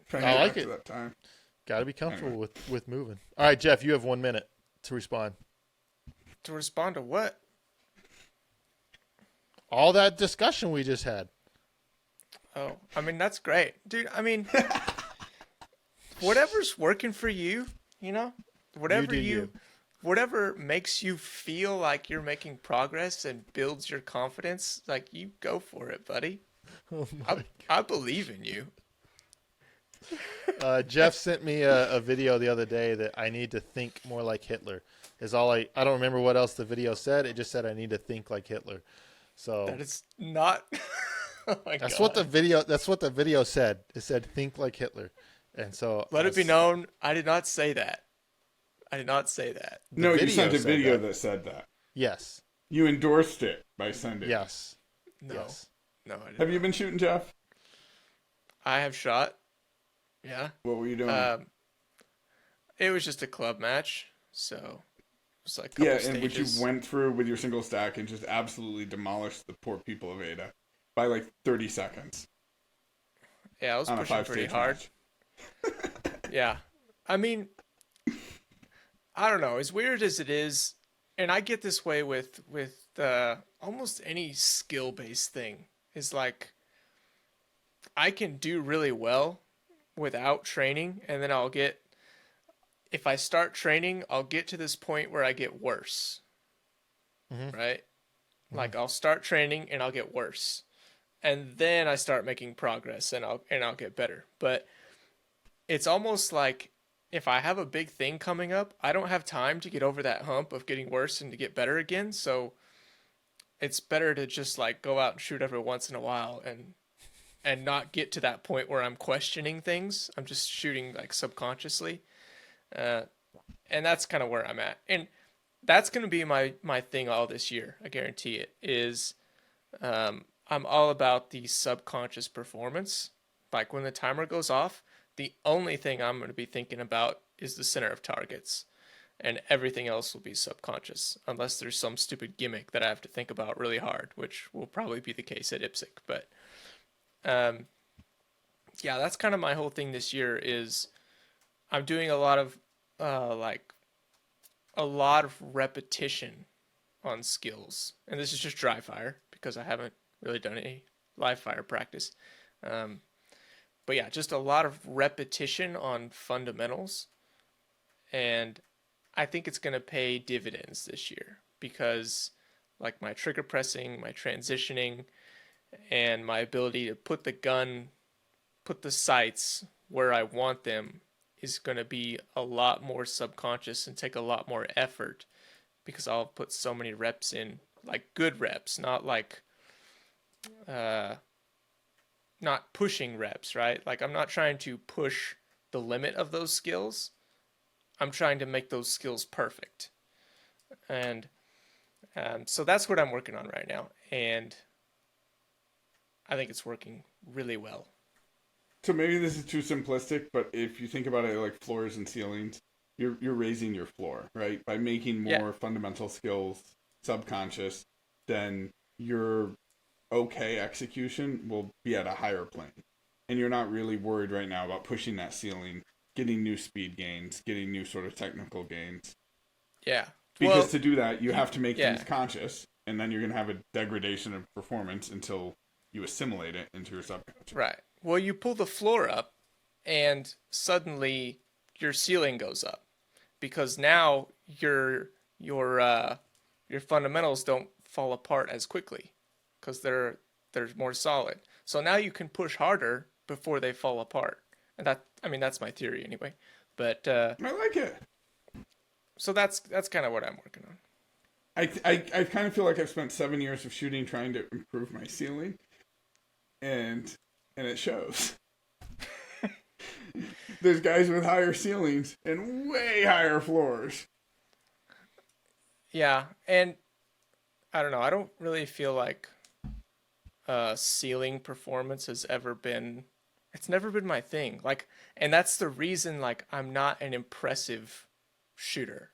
Trying to
I
get
like
back
it.
to that time.
Got to be comfortable
Anyway.
with moving. All right, Jeff, you have 1 minute to respond.
To respond to what?
All that discussion we just had.
Oh, I mean, that's great. Dude, I mean, whatever's working for you, you know? Whatever
do you.
whatever makes you feel like you're making progress and builds your confidence, like, you go for it, buddy.
Oh
I believe in you.
Jeff sent me a video the other day that I need to think more like Hitler. Is all I don't remember what else the video said. It just said I need to think like Hitler. So
That is not. Oh my
that's
God.
what the video said. It said think like Hitler. And so
Let it be known, I did not say that. I did not say that.
No, you
video
sent a
said
video
that.
that said that.
Yes.
You endorsed it by sending.
Yes.
No.
Yes.
No, I did
Have
not.
you been shooting, Jeff?
I have shot. Yeah.
What were you doing?
It was just a club match, so it was like a couple
yeah,
stages.
and which you went through with your single stack and just absolutely demolished the poor people of Ada by like 30 seconds
Yeah, I was
on a
pushing pretty
5-stage
hard.
match.
Yeah. I mean, I don't know. As weird as it is, and I get this way with almost any skill-based thing, is like I can do really well without training, and then if I start training, I'll get to this point where I get worse. Right? Like I'll start training and I'll get worse. And then I start making progress and I'll get better. But it's almost like if I have a big thing coming up, I don't have time to get over that hump of getting worse and to get better again. So it's better to just like go out and shoot every once in a while and not get to that point where I'm questioning things. I'm just shooting like subconsciously. And that's kind of where I'm at. And that's going to be my thing all this year. I guarantee it is, I'm all about the subconscious performance. Like when the timer goes off, the only thing I'm going to be thinking about is the center of targets, and everything else will be subconscious unless there's some stupid gimmick that I have to think about really hard, which will probably be the case at IPSC. But, yeah, that's kind of my whole thing this year is I'm doing a lot of repetition on skills, and this is just dry fire because I haven't really done any live fire practice. But yeah, just a lot of repetition on fundamentals, and I think it's going to pay dividends this year because like my trigger pressing, my transitioning, and my ability to put the sights where I want them is going to be a lot more subconscious and take a lot more effort because I'll put so many reps in, like good reps, not like, not pushing reps, right? Like I'm not trying to push the limit of those skills. I'm trying to make those skills perfect. And so that's what I'm working on right now. And I think it's working really well.
So maybe this is too simplistic, but if you think about it like floors and ceilings, you're raising your floor, right? By making more fundamental skills subconscious, then your okay execution will be at a higher plane. And you're not really worried right now about pushing that ceiling, getting new speed gains, getting new sort of technical gains.
Yeah.
Because to do that, you have to make
yeah.
things conscious, and then you're going to have a degradation of performance until you assimilate it into your subconscious.
Right. Well, you pull the floor up, and suddenly your ceiling goes up, because now your fundamentals don't fall apart as quickly, because they're more solid. So now you can push harder before they fall apart, and that's my theory anyway. But
I like it.
So that's kind of what I'm working on.
I kind of feel like I've spent 7 years of shooting trying to improve my ceiling, and it shows. There's guys with higher ceilings and way higher floors.
Yeah, and I don't know. I don't really feel like ceiling performance has ever been. It's never been my thing. Like, and that's the reason. Like, I'm not an impressive shooter.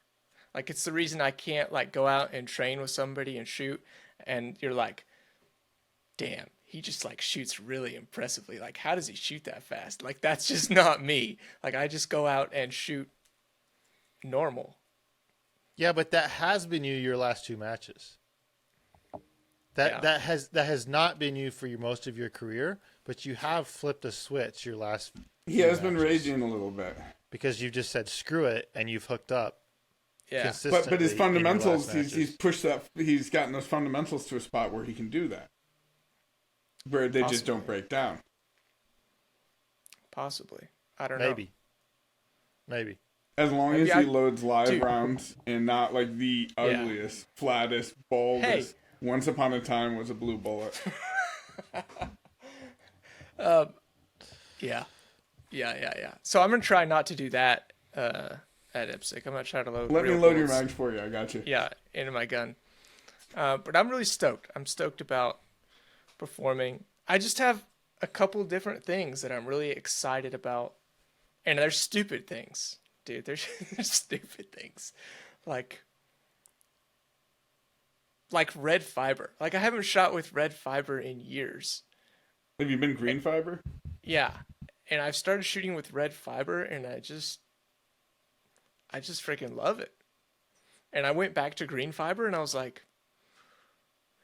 Like, it's the reason I can't, like, go out and train with somebody and shoot, and you're like, damn, he just, like, shoots really impressively. Like, how does he shoot that fast? Like, that's just not me. Like, I just go out and shoot normal.
Yeah, but that has been you your last 2 matches. That has not been you for most of your career, but you have flipped a switch your last.
He has been raging a little bit
because you just said screw it and you've hooked up.
Yeah,
but his fundamentals, he's pushed that. He's gotten those fundamentals to a spot where he can do that, where they just don't break down.
Possibly, I don't know.
Maybe.
As long as he loads live rounds and not like the ugliest, flattest, baldest. Once upon a time was a blue bullet.
Yeah. So I'm gonna try not to do that at IPSC. I'm gonna try to load.
Let me load your mags for you. I got you.
Yeah, into my gun. But I'm really stoked. I'm stoked about performing. I just have a couple different things that I'm really excited about, and they're stupid things, dude. They're stupid things, like red fiber. Like, I haven't shot with red fiber in years.
Have you been green fiber?
Yeah. And I've started shooting with red fiber, and I just freaking love it. And I went back to green fiber, and I was like,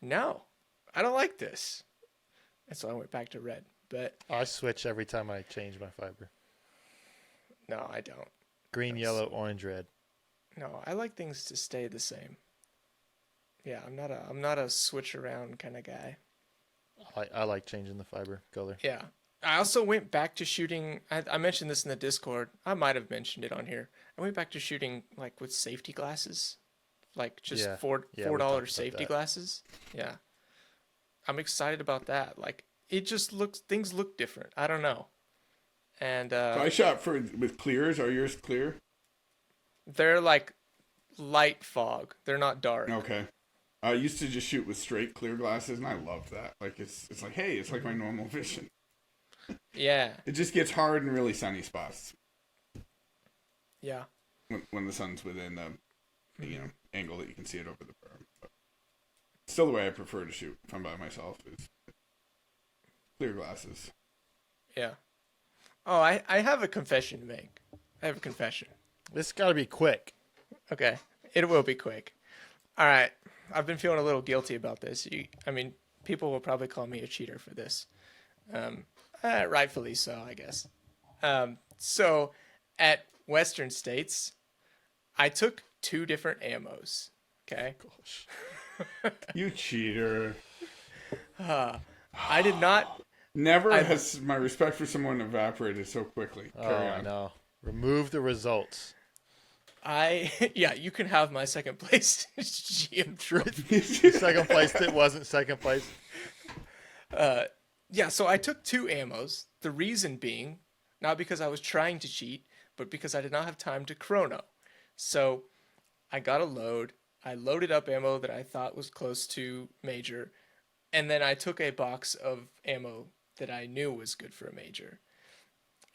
no, I don't like this. And so I went back to red. But
I switch every time I change my fiber.
No, I don't.
Green, yellow, orange, red.
No, I like things to stay the same. Yeah, I'm not a switch around kind of guy.
I like changing the fiber color.
Yeah. I also went back to shooting. I mentioned this in the Discord. I might have mentioned it on here. I went back to shooting like with safety glasses, like just $4 safety glasses. Yeah. I'm excited about that. Like, it just things look different. I don't know. And
so I shot with clears. Are yours clear?
They're like light fog. They're not dark.
Okay. I used to just shoot with straight clear glasses, and I loved that. Like, it's like, hey, it's like my normal vision.
Yeah.
It just gets hard in really sunny spots.
Yeah.
When the sun's within the angle that you can see it over the berm. But still, the way I prefer to shoot if I'm by myself is clear glasses.
Yeah. Oh, I have a confession to make. I have a confession.
This got to be quick.
Okay. It will be quick. All right. I've been feeling a little guilty about this. People will probably call me a cheater for this. Rightfully so, I guess. So at Western States, I took 2 different ammos. Okay.
Gosh.
You cheater.
I did not.
Never has my respect for someone evaporated so quickly. Carry on.
No. Remove the results.
You can have my second place GM trophy.
Second place that wasn't second place.
Yeah, so I took 2 ammos. The reason being, not because I was trying to cheat, but because I did not have time to chrono. So I got a load. I loaded up ammo that I thought was close to major, and then I took a box of ammo that I knew was good for a major.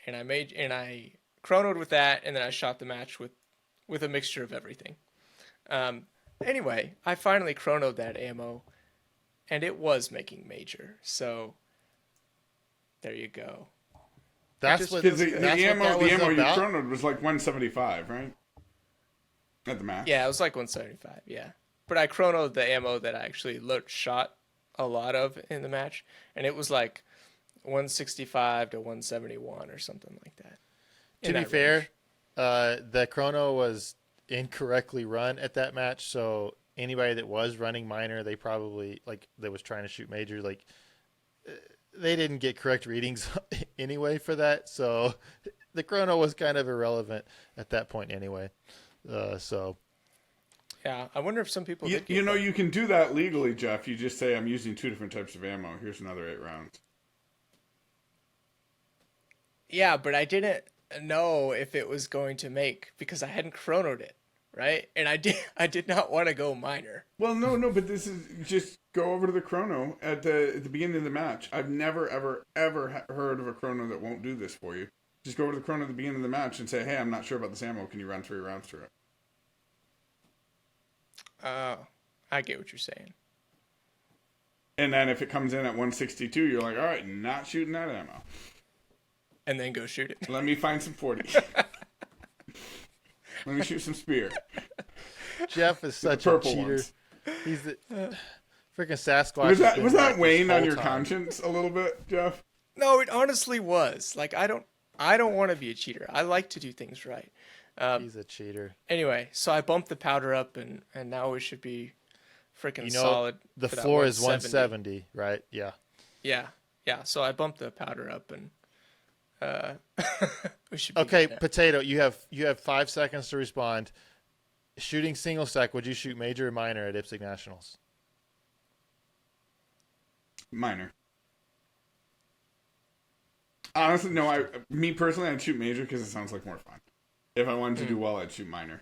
And I chronoed with that, and then I shot the match with a mixture of everything. Anyway, I finally chronoed that ammo, and it was making major. So there you go.
That's what the ammo you chronoed was like 175, right? At the max.
Yeah, it was like 175. Yeah, but I chronoed the ammo that I actually shot a lot of in the match, and it was like 165 to 171 or something like that.
To be fair, the chrono was incorrectly run at that match, so anybody that was running minor, they probably that was trying to shoot major, they didn't get correct readings anyway for that, so the chrono was kind of irrelevant at that point anyway. So
yeah, I wonder if some people
you can do that legally, Jeff. You just say, I'm using 2 different types of ammo. Here's another 8 rounds.
Yeah, but I didn't know if it was going to make, because I hadn't chronoed it, right? And I did not want to go minor.
Well, no, but this is just go over to the chrono at the beginning of the match. I've never, ever heard of a chrono that won't do this for you. Just go over to the chrono at the beginning of the match and say, hey, I'm not sure about this ammo. Can you run 3 rounds through it?
Oh, I get what you're saying.
And then if it comes in at 162, you're like, all right, not shooting that ammo.
And then go shoot it.
Let me find some 40. Let me shoot some spear.
Jeff is such a
purple
cheater.
ones.
He's the freaking Sasquatch.
Was that weighing
this
on your
whole time.
conscience a little bit, Jeff?
No, it honestly was. Like, I don't want to be a cheater. I like to do things right.
He's a cheater.
Anyway, so I bumped the powder up, and now we should be freaking
You know,
solid.
the
for that
floor is 170, right? Yeah.
Yeah. So I bumped the powder up, and we should be
Okay,
good there.
Potato, you have 5 seconds to respond. Shooting single stack, would you shoot major or minor at IPSC Nationals?
Minor. Honestly, no. Me personally, I'd shoot major because it sounds like more fun. If I wanted to do well, I'd shoot minor.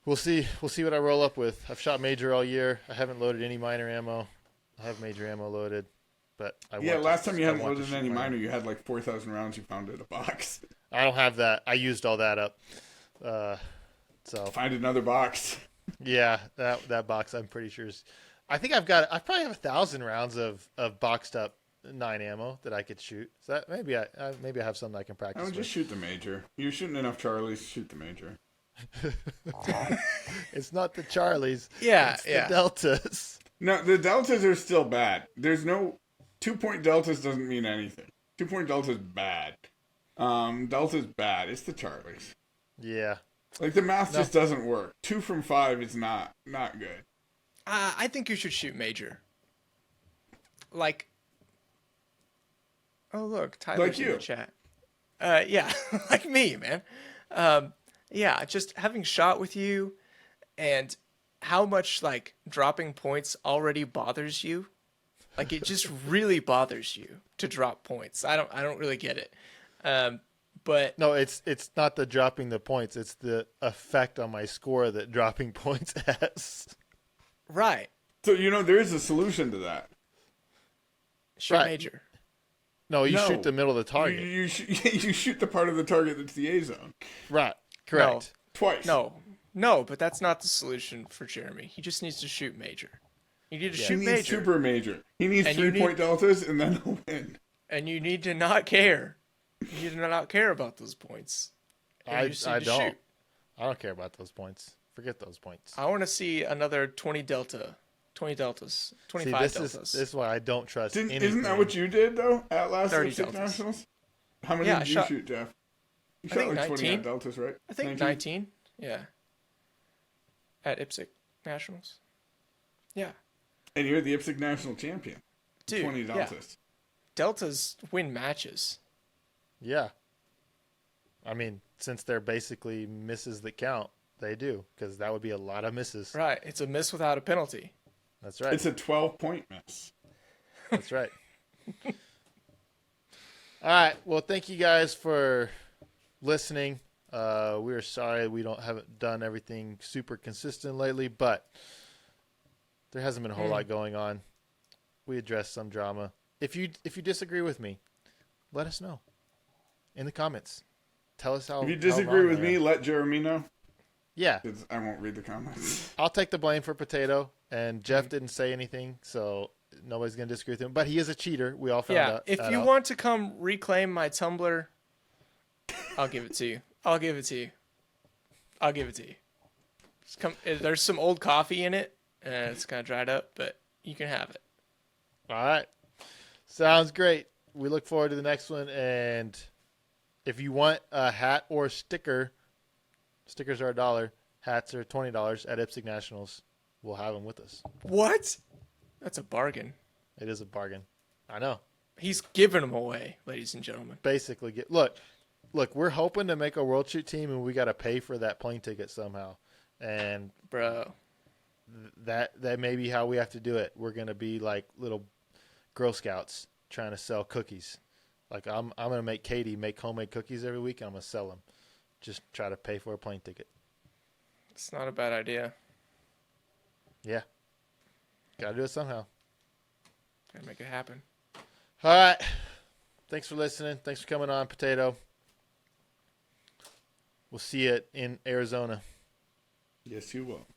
We'll see what I roll up with. I've shot major all year. I haven't loaded any minor ammo. I have major ammo loaded, but
Last time you hadn't loaded any minor, you had like 4,000 rounds you found in a box.
I don't have that. I used all that up. So
Find another box.
yeah, that box I'm pretty sure is. I think I probably have 1,000 rounds of boxed up 9 ammo that I could shoot. So that maybe I have something I can practice.
I would just shoot the major. You're shooting enough Charlies. Shoot the major.
It's not the Charlies.
Yeah,
it's
yeah.
the Deltas.
No, the deltas are still bad. There's no 2-point deltas doesn't mean anything. 2-point delta's bad. Delta's bad. It's the Charlies.
Yeah.
Like the math just doesn't work. 2 from 5 is not good.
I think you should shoot major. Like, oh look, Tyler's
Like
in
you.
the chat. Yeah, like me, man. Yeah, just having shot with you, and how much like dropping points already bothers you. Like it just really bothers you to drop points. I don't really get it. But
No, it's not the dropping the points. It's the effect on my score that dropping points has.
right,
So there is a solution to that.
shoot
Right.
major.
No, you
No.
shoot the middle of the target.
You shoot the part of the target that's the A zone
Right. Correct.
twice.
No, but that's not the solution for Jeremy. He just needs to shoot major. You need to
He
shoot
needs
major,
super major. He needs
And you
3-point deltas, and then he'll win.
and you need to not care. You need to not care about those points. And
I
you just need to
don't.
shoot.
I don't care about those points. Forget those points.
I want to see another 20 deltas, 25
this
deltas.
is why I don't trust anything.
Isn't that what you did though at last
30
IPSC
deltas.
Nationals? How many
Yeah,
did
I
you
shot-
shoot, Jeff? You
I
shot
think
like 20
19.
at deltas, right?
I think 19. Yeah. At IPSC Nationals. Yeah.
And you're the IPSC National Champion.
Dude,
20
yeah.
deltas.
Deltas win matches.
Yeah. I mean, since they're basically misses that count, they do, because that would be a lot of misses.
Right. It's a miss without a penalty.
That's right.
It's a 12-point miss.
That's right. All right. Well, thank you guys for listening. We're sorry we haven't done everything super consistent lately, but there hasn't been a whole lot going on. We addressed some drama. If you disagree with me, let us know in the comments. Tell us how.
If you
how
disagree
wrong
with
I
me,
am.
let Jeremy know.
Yeah,
'Cause I won't read the comments.
I'll take the blame for Potato. And Jeff didn't say anything, so nobody's gonna disagree with him. But he is a cheater. We all found
Yeah.
out.
If
that
you
out.
want to come reclaim my Tumblr, I'll give it to you. I'll give it to you. Just come, there's some old coffee in it, and it's kind of dried up, but you can have it.
All right. Sounds great. We look forward to the next one. And if you want a hat or sticker, stickers are $1. Hats are $20 at IPSC Nationals. We'll have them with us.
What? That's a bargain.
It is a bargain. I know.
He's giving them away, ladies and gentlemen.
Basically, look, we're hoping to make a World Shoot team, and we got to pay for that plane ticket somehow. And
Bro.
that may be how we have to do it. We're going to be like little Girl Scouts trying to sell cookies. Like I'm going to make Katie make homemade cookies every week, and I'm going to sell them. Just try to pay for a plane ticket.
It's not a bad idea.
Yeah. Got to do it somehow.
Gotta make it happen.
All right. Thanks for listening. Thanks for coming on, Potato. We'll see you in Arizona.
Yes, you will.